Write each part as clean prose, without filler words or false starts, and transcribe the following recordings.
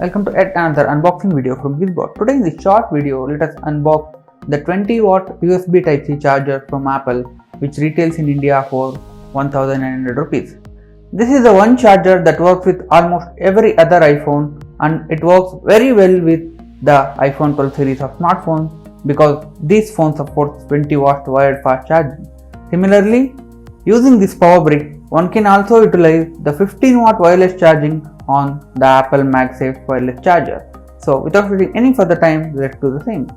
Welcome to yet another unboxing video from Gizbot. Today in this short video, let us unbox the 20-watt USB Type-C charger from Apple, which retails in India for 1900 rupees. This is the one charger that works with almost every other iPhone, and it works very well with the iPhone 12 series of smartphones because this phone supports 20 watts wired fast charging. Similarly, using this power brick, one can also utilize the 15-watt wireless charging on the Apple MagSafe wireless charger. So without wasting any further time, let's do the same.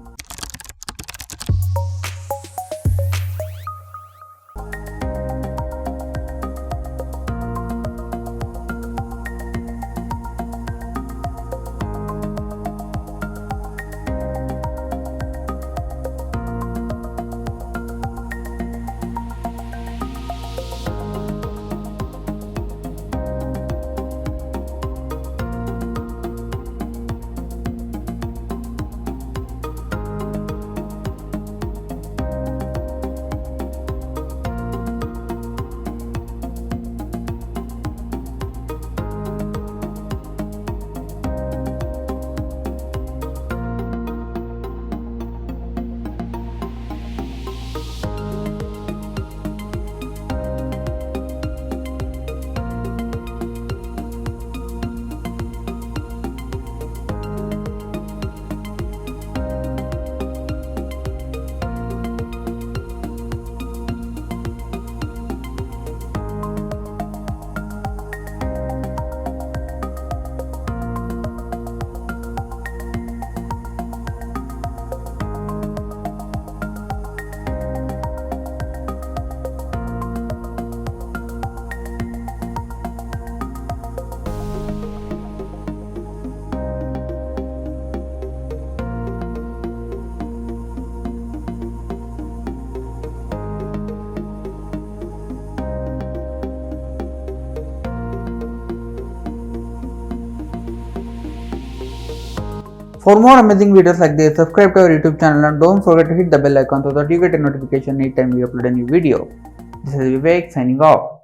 For more amazing videos like this, subscribe to our YouTube channel and don't forget to hit the bell icon so that you get a notification anytime we upload a new video. This is Vivek signing off.